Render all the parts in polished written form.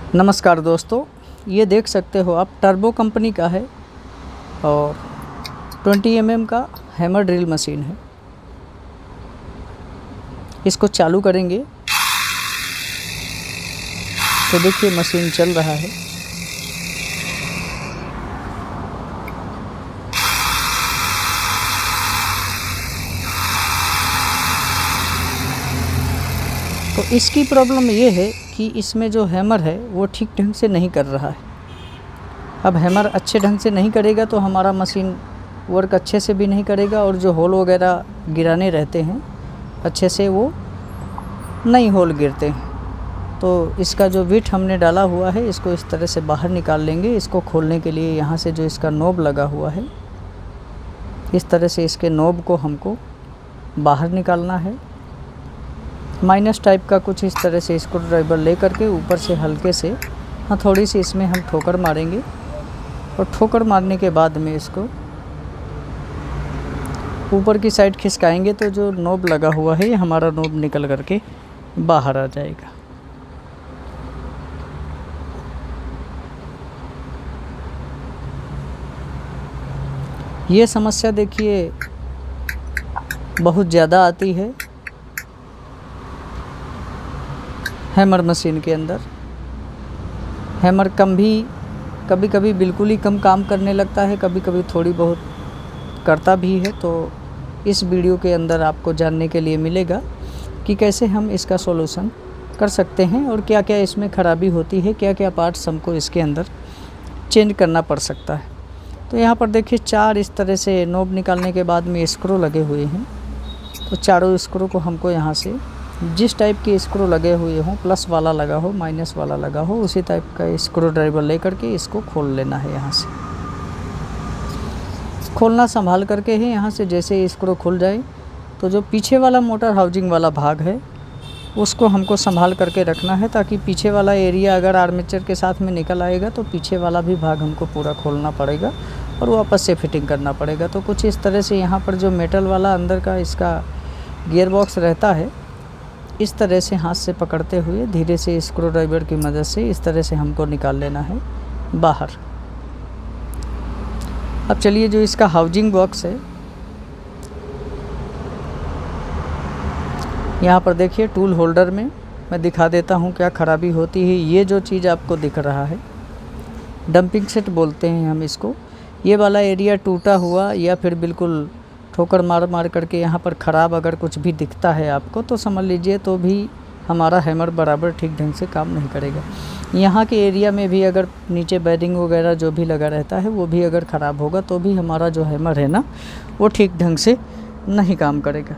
नमस्कार दोस्तों, ये देख सकते हो आप टर्बो कंपनी का है और 20 mm का हैमर ड्रिल मशीन है। इसको चालू करेंगे तो देखिए मशीन चल रहा है। तो इसकी प्रॉब्लम ये है कि इसमें जो हैमर है वो ठीक ढंग से नहीं कर रहा है। अब हैमर अच्छे ढंग से नहीं करेगा तो हमारा मशीन वर्क अच्छे से भी नहीं करेगा और जो होल वगैरह गिराने रहते हैं अच्छे से वो नहीं होल गिरते हैं। तो इसका जो विट हमने डाला हुआ है इसको इस तरह से बाहर निकाल लेंगे। इसको खोलने के लिए यहाँ से जो इसका नोब लगा हुआ है इस तरह से इसके नोब को हमको बाहर निकालना है। माइनस टाइप का कुछ इस तरह से स्क्रू ड्राइवर ले करके ऊपर से हल्के से थोड़ी सी इसमें हम ठोकर मारेंगे और ठोकर मारने के बाद में इसको ऊपर की साइड खिसकाएंगे तो जो नोब लगा हुआ है ये हमारा नोब निकल करके बाहर आ जाएगा। ये समस्या देखिए बहुत ज़्यादा आती है हैमर मशीन के अंदर। हैमर कभी कभी बिल्कुल ही कम काम करने लगता है, कभी कभी थोड़ी बहुत करता भी है। तो इस वीडियो के अंदर आपको जानने के लिए मिलेगा कि कैसे हम इसका सॉल्यूशन कर सकते हैं और क्या क्या इसमें ख़राबी होती है, क्या क्या पार्ट्स हमको इसके अंदर चेंज करना पड़ सकता है। तो यहाँ पर देखिए 4 इस तरह से नोब निकालने के बाद में स्क्रू लगे हुए हैं। तो चारों स्क्रू को हमको यहाँ से जिस टाइप के स्क्रू लगे हुए हों, प्लस वाला लगा हो माइनस वाला लगा हो, उसी टाइप का स्क्रू ड्राइवर ले करके इसको खोल लेना है। यहाँ से खोलना संभाल करके है। यहाँ से जैसे स्क्रू खुल जाए तो जो पीछे वाला मोटर हाउसिंग वाला भाग है उसको हमको संभाल करके रखना है, ताकि पीछे वाला एरिया अगर आर्मेचर के साथ में निकल आएगा तो पीछे वाला भी भाग हमको पूरा खोलना पड़ेगा और वापस से फिटिंग करना पड़ेगा। तो कुछ इस तरह से यहाँ पर जो मेटल वाला अंदर का इसका गियर बॉक्स रहता है इस तरह से हाथ से पकड़ते हुए धीरे से स्क्रू ड्राइवर की मदद से इस तरह से हमको निकाल लेना है बाहर। अब चलिए जो इसका हाउसिंग बॉक्स है यहाँ पर देखिए टूल होल्डर में मैं दिखा देता हूँ क्या ख़राबी होती है। ये जो चीज़ आपको दिख रहा है डंपिंग सेट बोलते हैं हम इसको। ये वाला एरिया टूटा हुआ या फिर बिल्कुल ठोकर मार मार करके यहाँ पर ख़राब अगर कुछ भी दिखता है आपको तो समझ लीजिए तो भी हमारा हैमर बराबर ठीक ढंग से काम नहीं करेगा। यहाँ के एरिया में भी अगर नीचे बेरिंग वगैरह जो भी लगा रहता है वो भी अगर ख़राब होगा तो भी हमारा जो हैमर है ना वो ठीक ढंग से नहीं काम करेगा।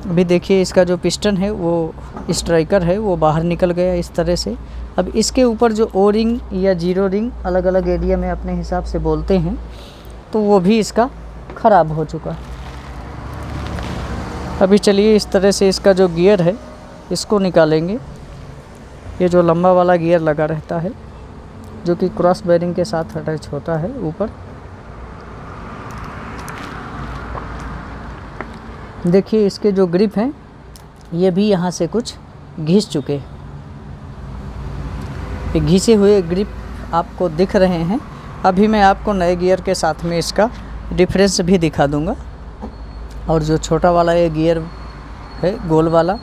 अभी देखिए इसका जो पिस्टन है वो स्ट्राइकर है वो बाहर निकल गया इस तरह से। अब इसके ऊपर जो ओ रिंग या जीरो रिंग अलग अलग एरिया में अपने हिसाब से बोलते हैं तो वो भी इसका ख़राब हो चुका। अभी चलिए इस तरह से इसका जो गियर है इसको निकालेंगे। ये जो लंबा वाला गियर लगा रहता है जो कि क्रॉस बेरिंग के साथ अटैच होता है ऊपर, देखिए इसके जो ग्रिप हैं ये भी यहाँ से कुछ घिस चुके हैं। ये घिसे हुए ग्रिप आपको दिख रहे हैं। अभी मैं आपको नए गियर के साथ में इसका डिफरेंस भी दिखा दूंगा। और जो छोटा वाला ये गियर है गोल वाला,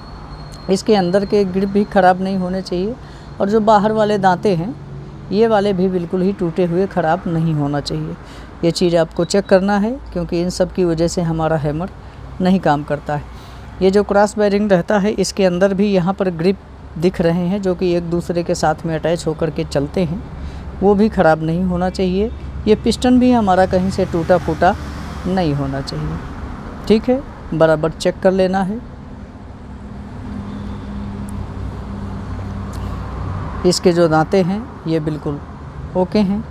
इसके अंदर के ग्रिप भी ख़राब नहीं होने चाहिए और जो बाहर वाले दांते हैं ये वाले भी बिल्कुल ही टूटे हुए ख़राब नहीं होना चाहिए। ये चीज़ आपको चेक करना है क्योंकि इन सब की वजह से हमारा हैमर नहीं काम करता है। ये जो क्रॉस बेरिंग रहता है इसके अंदर भी यहाँ पर ग्रिप दिख रहे हैं जो कि एक दूसरे के साथ में अटैच होकर के चलते हैं, वो भी ख़राब नहीं होना चाहिए। ये पिस्टन भी हमारा कहीं से टूटा फूटा नहीं होना चाहिए। ठीक है, बराबर चेक कर लेना है। इसके जो दांते हैं ये बिल्कुल ओके हैं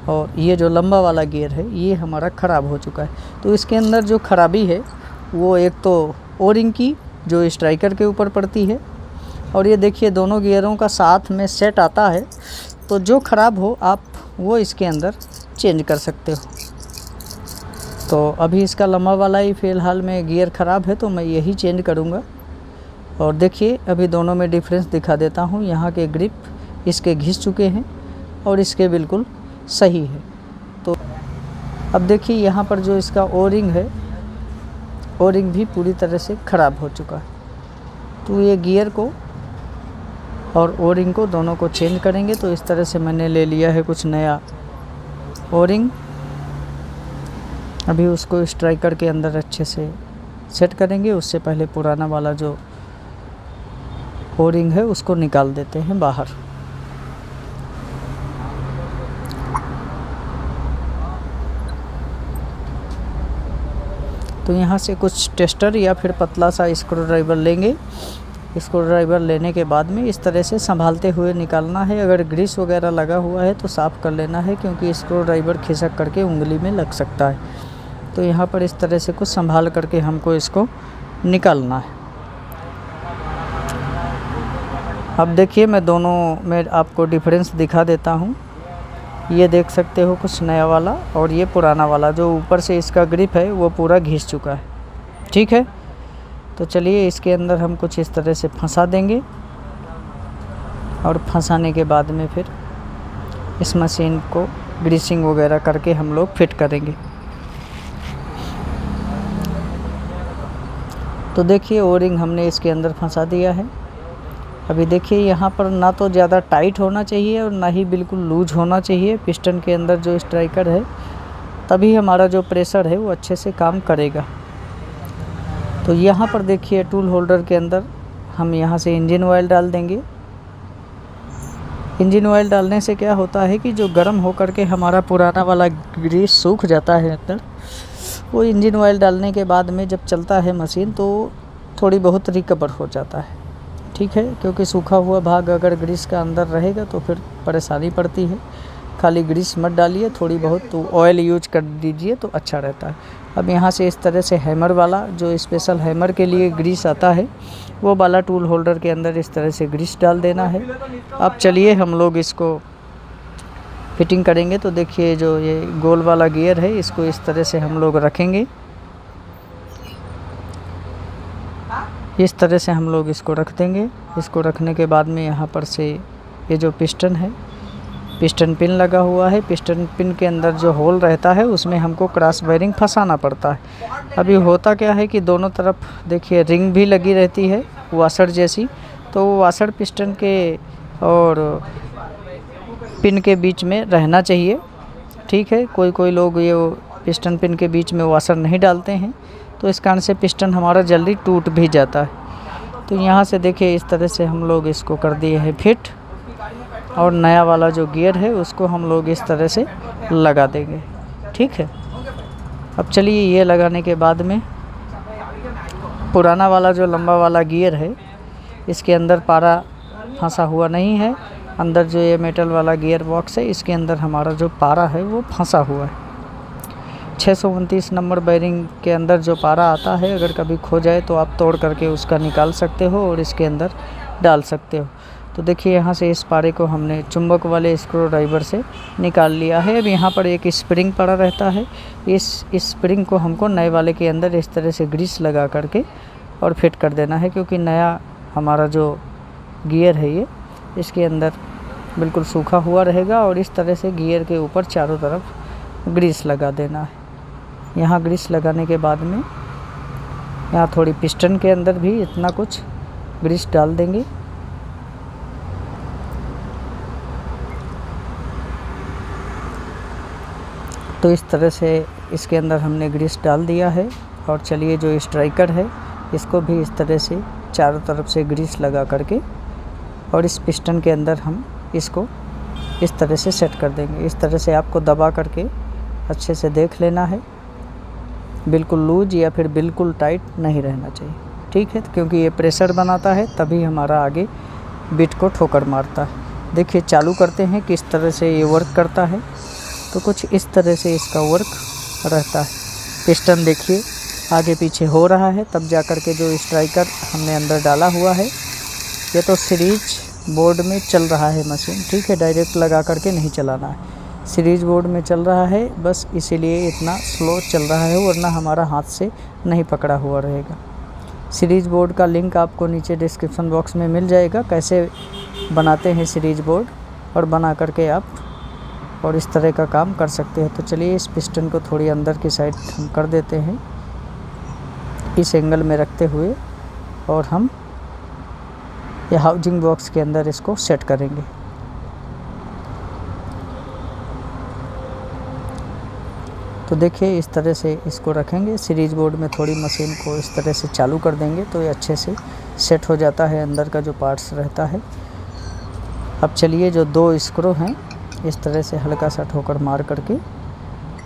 और ये जो लंबा वाला गियर है ये हमारा ख़राब हो चुका है। तो इसके अंदर जो ख़राबी है वो एक तो ओ रिंग की जो स्ट्राइकर के ऊपर पड़ती है और ये देखिए दोनों गियरों का साथ में सेट आता है। तो जो ख़राब हो आप वो इसके अंदर चेंज कर सकते हो। तो अभी इसका लंबा वाला ही फ़िलहाल में गियर ख़राब है तो मैं यही चेंज करूँगा। और देखिए अभी दोनों में डिफरेंस दिखा देता हूँ। यहाँ के ग्रिप इसके घिस चुके हैं और इसके बिल्कुल सही है। तो अब देखिए यहाँ पर जो इसका ओरिंग है, ओरिंग भी पूरी तरह से ख़राब हो चुका है। तो ये गियर को और ओरिंग को दोनों को चेंज करेंगे। तो इस तरह से मैंने ले लिया है कुछ नया ओरिंग। अभी उसको स्ट्राइकर के अंदर अच्छे से सेट करेंगे। उससे पहले पुराना वाला जो ओरिंग है उसको निकाल देते हैं बाहर। तो यहाँ से कुछ टेस्टर या फिर पतला सा स्क्रू ड्राइवर लेंगे। स्क्रू ड्राइवर लेने के बाद में इस तरह से संभालते हुए निकालना है। अगर ग्रीस वगैरह लगा हुआ है तो साफ़ कर लेना है, क्योंकि स्क्रू ड्राइवर खिसक करके उंगली में लग सकता है। तो यहाँ पर इस तरह से कुछ संभाल करके हमको इसको निकालना है। अब देखिए मैं दोनों में आपको डिफरेंस दिखा देता हूँ। ये देख सकते हो कुछ नया वाला और ये पुराना वाला, जो ऊपर से इसका ग्रिप है वो पूरा घिस चुका है। ठीक है, तो चलिए इसके अंदर हम कुछ इस तरह से फंसा देंगे और फंसाने के बाद में फिर इस मशीन को ग्रीसिंग वगैरह करके हम लोग फिट करेंगे। तो देखिए ओरिंग हमने इसके अंदर फंसा दिया है। अभी देखिए यहाँ पर ना तो ज़्यादा टाइट होना चाहिए और ना ही बिल्कुल लूज होना चाहिए पिस्टन के अंदर जो स्ट्राइकर है, तभी हमारा जो प्रेशर है वो अच्छे से काम करेगा। तो यहाँ पर देखिए टूल होल्डर के अंदर हम यहाँ से इंजन ऑयल डाल देंगे। इंजन ऑयल डालने से क्या होता है कि जो गर्म होकर के हमारा पुराना वाला ग्रीस सूख जाता है अंदर, वो इंजन ऑयल डालने के बाद में जब चलता है मशीन तो थोड़ी बहुत रिकवर हो जाता है। ठीक है, क्योंकि सूखा हुआ भाग अगर ग्रीस का अंदर रहेगा तो फिर परेशानी पड़ती है। खाली ग्रीस मत डालिए, थोड़ी बहुत तो ऑयल यूज कर दीजिए तो अच्छा रहता है। अब यहाँ से इस तरह से हैमर वाला, जो स्पेशल हैमर के लिए ग्रीस आता है, वो वाला टूल होल्डर के अंदर इस तरह से ग्रीस डाल देना है। अब चलिए हम लोग इसको फिटिंग करेंगे। तो देखिए जो ये गोल वाला गियर है, इसको इस तरह से हम लोग रखेंगे। इस तरह से हम लोग इसको रख देंगे। इसको रखने के बाद में यहाँ पर से ये जो पिस्टन है, पिस्टन पिन लगा हुआ है। पिस्टन पिन के अंदर जो होल रहता है उसमें हमको क्रॉस बेयरिंग फंसाना पड़ता है। अभी होता क्या है कि दोनों तरफ देखिए रिंग भी लगी रहती है वाशर जैसी, तो वाशर पिस्टन के और पिन के बीच में रहना चाहिए। ठीक है, कोई लोग ये पिस्टन पिन के बीच में वाशर नहीं डालते हैं, तो इस कारण से पिस्टन हमारा जल्दी टूट भी जाता है। तो यहाँ से देखिए इस तरह से हम लोग इसको कर दिए हैं फिट, और नया वाला जो गियर है उसको हम लोग इस तरह से लगा देंगे। ठीक है, अब चलिए ये लगाने के बाद में पुराना वाला जो लंबा वाला गियर है, इसके अंदर पारा फंसा हुआ नहीं है। अंदर जो ये मेटल वाला गियर बॉक्स है, इसके अंदर हमारा जो पारा है वो फंसा हुआ है। 629 नंबर बेयरिंग के अंदर जो पारा आता है, अगर कभी खो जाए तो आप तोड़ करके उसका निकाल सकते हो और इसके अंदर डाल सकते हो। तो देखिए यहाँ से इस पारे को हमने चुंबक वाले स्क्रू ड्राइवर से निकाल लिया है। अब यहाँ पर एक स्प्रिंग पड़ा रहता है, इस स्प्रिंग को हमको नए वाले के अंदर इस तरह से ग्रीस लगा करके और फिट कर देना है, क्योंकि नया हमारा जो गियर है ये इसके अंदर बिल्कुल सूखा हुआ रहेगा। और इस तरह से गियर के ऊपर चारों तरफ ग्रीस लगा देना है। यहाँ ग्रीस लगाने के बाद में यहाँ थोड़ी पिस्टन के अंदर भी इतना कुछ ग्रीस डाल देंगे। तो इस तरह से इसके अंदर हमने ग्रीस डाल दिया है। और चलिए जो स्ट्राइकर है इसको भी इस तरह से चारों तरफ से ग्रीस लगा करके और इस पिस्टन के अंदर हम इसको इस तरह से सेट कर देंगे। इस तरह से आपको दबा करके अच्छे से देख लेना है, बिल्कुल लूज या फिर बिल्कुल टाइट नहीं रहना चाहिए। ठीक है, क्योंकि ये प्रेशर बनाता है, तभी हमारा आगे बिट को ठोकर मारता है। देखिए चालू करते हैं किस तरह से ये वर्क करता है। तो कुछ इस तरह से इसका वर्क रहता है। पिस्टन देखिए आगे पीछे हो रहा है, तब जा कर के जो स्ट्राइकर हमने अंदर डाला हुआ है, ये तो सीरीज बोर्ड में चल रहा है मशीन। ठीक है, डायरेक्ट लगा करके नहीं चलाना है, सीरीज बोर्ड में चल रहा है, बस इसीलिए इतना स्लो चल रहा है, वरना हमारा हाथ से नहीं पकड़ा हुआ रहेगा। सीरीज बोर्ड का लिंक आपको नीचे डिस्क्रिप्शन बॉक्स में मिल जाएगा, कैसे बनाते हैं सीरीज बोर्ड, और बना करके आप और इस तरह का काम कर सकते हैं। तो चलिए इस पिस्टन को थोड़ी अंदर की साइड हम कर देते हैं इस एंगल में रखते हुए, और हम ये हाउसिंग बॉक्स के अंदर इसको सेट करेंगे। तो देखिए इस तरह से इसको रखेंगे। सीरीज बोर्ड में थोड़ी मशीन को इस तरह से चालू कर देंगे तो ये अच्छे से सेट हो जाता है, अंदर का जो पार्ट्स रहता है। अब चलिए जो 2 स्क्रू हैं इस तरह से हल्का सा ठोकर मार करके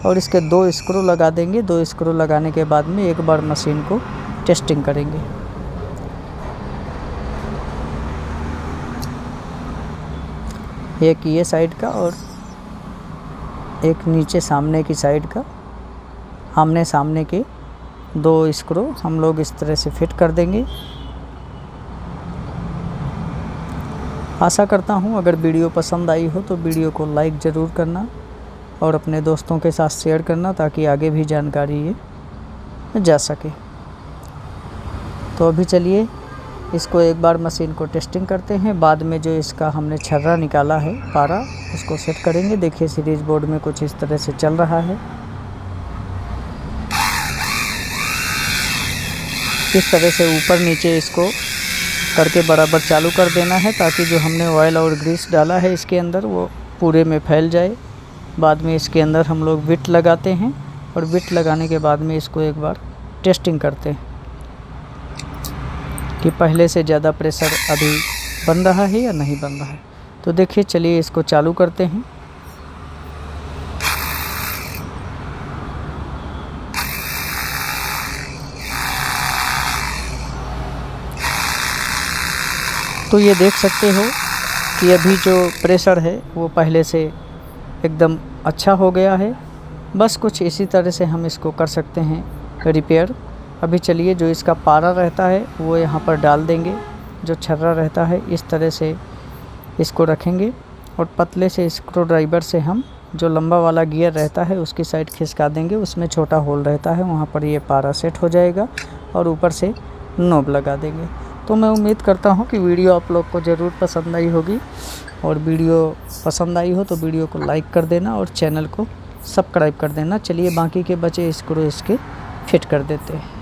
और इसके 2 स्क्रू लगा देंगे। 2 स्क्रू लगाने के बाद में एक बार मशीन को टेस्टिंग करेंगे। एक ये साइड का और एक नीचे सामने की साइड का, आमने सामने के 2 स्क्रू हम लोग इस तरह से फिट कर देंगे। आशा करता हूँ अगर वीडियो पसंद आई हो तो वीडियो को लाइक ज़रूर करना और अपने दोस्तों के साथ शेयर करना ताकि आगे भी जानकारी ये जा सके। तो अभी चलिए इसको एक बार मशीन को टेस्टिंग करते हैं। बाद में जो इसका हमने छर्रा निकाला है पारा, उसको सेट करेंगे। देखिए सीरीज बोर्ड में कुछ इस तरह से चल रहा है। इस तरह से ऊपर नीचे इसको करके बराबर चालू कर देना है ताकि जो हमने ऑयल और ग्रीस डाला है इसके अंदर वो पूरे में फैल जाए। बाद में इसके अंदर हम लोग बिट लगाते हैं और बिट लगाने के बाद में इसको एक बार टेस्टिंग करते हैं कि पहले से ज़्यादा प्रेशर अभी बन रहा है या नहीं बन रहा है। तो देखिए चलिए इसको चालू करते हैं। तो ये देख सकते हो कि अभी जो प्रेशर है वो पहले से एकदम अच्छा हो गया है। बस कुछ इसी तरह से हम इसको कर सकते हैं रिपेयर। अभी चलिए जो इसका पारा रहता है वो यहाँ पर डाल देंगे। जो छर्रा रहता है इस तरह से इसको रखेंगे और पतले से स्क्रू ड्राइवर से हम जो लंबा वाला गियर रहता है उसकी साइड खिसका देंगे। उसमें छोटा होल रहता है, वहाँ पर ये पारा सेट हो जाएगा और ऊपर से नॉब लगा देंगे। तो मैं उम्मीद करता हूँ कि वीडियो आप लोग को ज़रूर पसंद आई होगी, और वीडियो पसंद आई हो तो वीडियो को लाइक कर देना और चैनल को सब्सक्राइब कर देना। चलिए बाकी के बचे स्क्रू इसके फिट कर देते हैं।